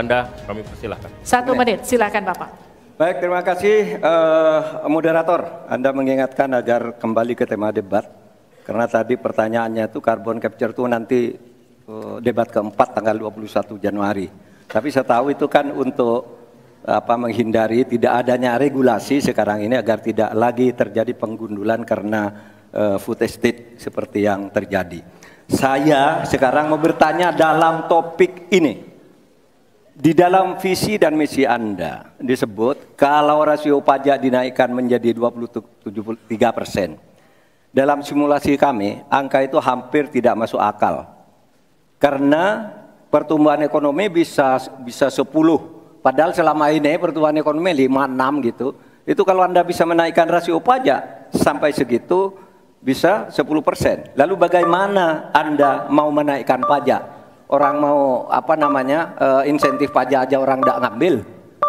Anda kami persilahkan. 1 menit, silakan Bapak. Baik, terima kasih moderator. Anda mengingatkan agar kembali ke tema debat. Karena tadi pertanyaannya itu carbon capture itu nanti debat keempat tanggal 21 Januari. Tapi saya tahu itu kan untuk menghindari tidak adanya regulasi sekarang ini agar tidak lagi terjadi penggundulan karena food estate seperti yang terjadi. Saya sekarang mau bertanya dalam topik ini. Di dalam visi dan misi Anda disebut kalau rasio pajak dinaikkan menjadi 23%. Dalam simulasi kami, angka itu hampir tidak masuk akal. Karena pertumbuhan ekonomi bisa 10. Padahal selama ini pertumbuhan ekonomi 5-6 gitu. Itu kalau Anda bisa menaikkan rasio pajak sampai segitu bisa 10%. Lalu bagaimana Anda mau menaikkan pajak? Orang mau insentif pajak aja orang tidak ngambil.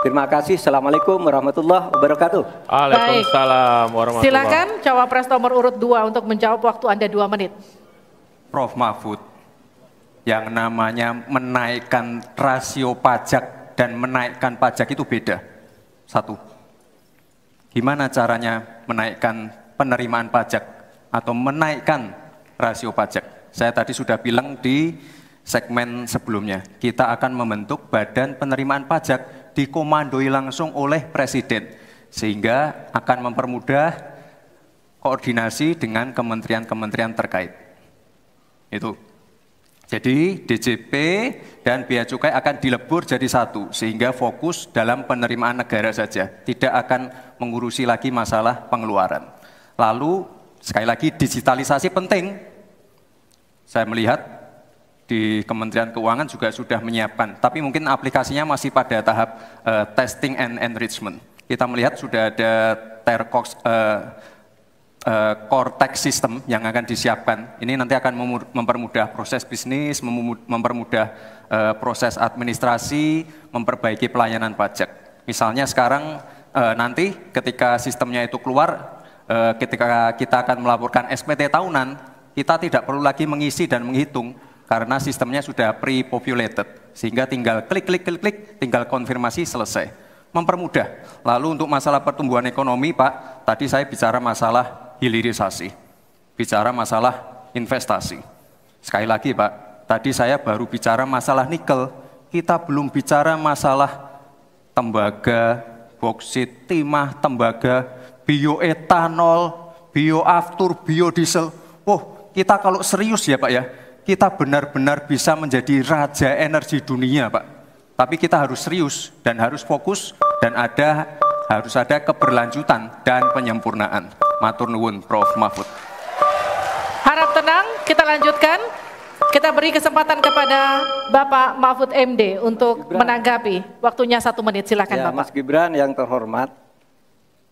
Terima kasih. Assalamualaikum warahmatullahi wabarakatuh. Waalaikumsalam warahmatullahi wabarakatuh. Silakan Cawapres nomor urut 2 untuk menjawab, waktu Anda 2 menit. Prof. Mahfud, yang namanya menaikkan rasio pajak dan menaikkan pajak itu beda. Satu, gimana caranya menaikkan penerimaan pajak atau menaikkan rasio pajak? Saya tadi sudah bilang di segmen sebelumnya, kita akan membentuk badan penerimaan pajak dikomandoi langsung oleh Presiden, sehingga akan mempermudah koordinasi dengan kementerian-kementerian terkait. Itu. Jadi DJP dan Bea Cukai akan dilebur jadi satu, sehingga fokus dalam penerimaan negara saja, tidak akan mengurusi lagi masalah pengeluaran. Lalu sekali lagi digitalisasi penting. Saya melihat di Kementerian Keuangan juga sudah menyiapkan, tapi mungkin aplikasinya masih pada tahap testing and enrichment. Kita melihat sudah ada core tax system yang akan disiapkan. Ini nanti akan mempermudah proses bisnis, mempermudah proses administrasi, memperbaiki pelayanan pajak. Misalnya sekarang nanti ketika sistemnya itu keluar, ketika kita akan melaporkan SPT tahunan, kita tidak perlu lagi mengisi dan menghitung, karena sistemnya sudah pre-populated, sehingga tinggal klik, tinggal konfirmasi, selesai. Mempermudah. Lalu untuk masalah pertumbuhan ekonomi, Pak, tadi saya bicara masalah hilirisasi, bicara masalah investasi. Sekali lagi, Pak, tadi saya baru bicara masalah nikel, kita belum bicara masalah tembaga, boksit, timah, tembaga, bioetanol, bioaftur, biodiesel. Oh, kita kalau serius ya, Pak ya, kita benar-benar bisa menjadi raja energi dunia, Pak. Tapi kita harus serius dan harus fokus dan harus ada keberlanjutan dan penyempurnaan. Matur nuwun, Prof. Mahfud. Harap tenang, kita lanjutkan. Kita beri kesempatan kepada Bapak Mahfud MD untuk menanggapi. Waktunya 1 menit, silakan ya, Bapak. Mas Gibran yang terhormat,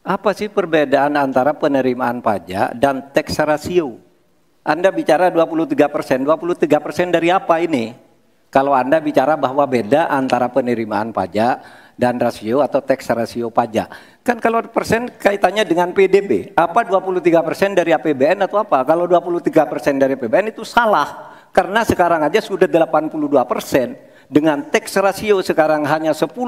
apa sih perbedaan antara penerimaan pajak dan tax ratio? Anda bicara 23%, 23% dari apa ini? Kalau Anda bicara bahwa beda antara penerimaan pajak dan rasio atau tax ratio pajak. Kan kalau persen kaitannya dengan PDB, apa 23% dari APBN atau apa? Kalau 23% dari APBN itu salah. Karena sekarang aja sudah 82%, dengan tax ratio sekarang hanya 10,5,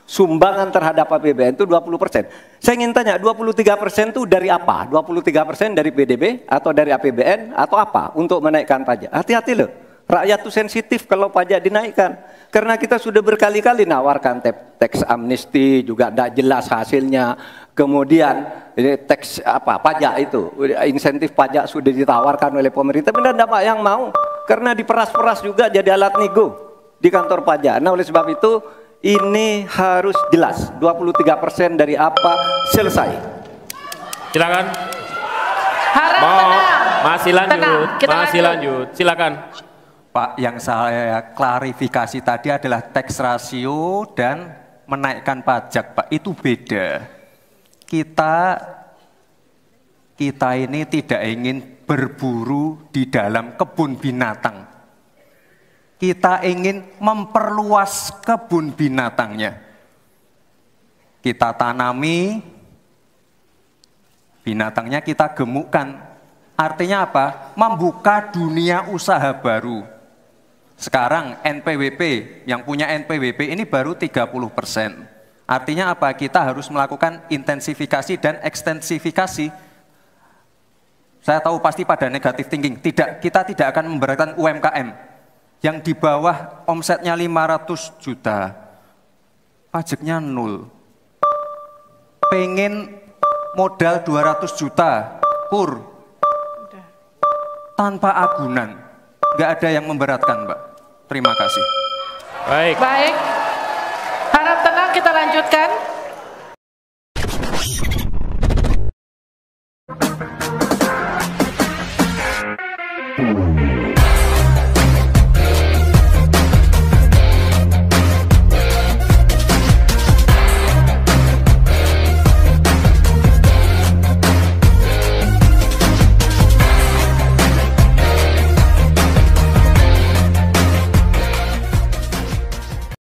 sumbangan terhadap APBN itu 20%. Saya ingin tanya, 23% itu dari apa? 23% dari PDB atau dari APBN atau apa untuk menaikkan pajak? Hati-hati loh, rakyat itu sensitif kalau pajak dinaikkan. Karena kita sudah berkali-kali nawarkan tax amnesty, juga tidak jelas hasilnya. Kemudian tax pajak itu, insentif pajak sudah ditawarkan oleh pemerintah, benar tidak Pak yang mau? Karena diperas-peras juga jadi alat nego di kantor pajak. Nah oleh sebab itu, ini harus jelas, 23% dari apa, selesai. Silakan. Harap tenang. Masih lanjut, Tenang, kita masih lanjut. Silakan. Pak, yang saya klarifikasi tadi adalah tax ratio dan menaikkan pajak, Pak. Itu beda. Kita ini tidak ingin berburu di dalam kebun binatang. Kita ingin memperluas kebun binatangnya. Kita tanami, binatangnya kita gemukkan. Artinya apa? Membuka dunia usaha baru. Sekarang NPWP, yang punya NPWP ini baru 30%. Artinya apa? Kita harus melakukan intensifikasi dan ekstensifikasi. Saya tahu pasti pada negatif thinking. Kita tidak akan memberatkan UMKM yang di bawah omsetnya 500 juta, pajaknya 0. Pengen modal 200 juta, pur, tanpa agunan. Nggak ada yang memberatkan, Mbak. Terima kasih. Baik. Baik. Harap tenang, kita lanjutkan.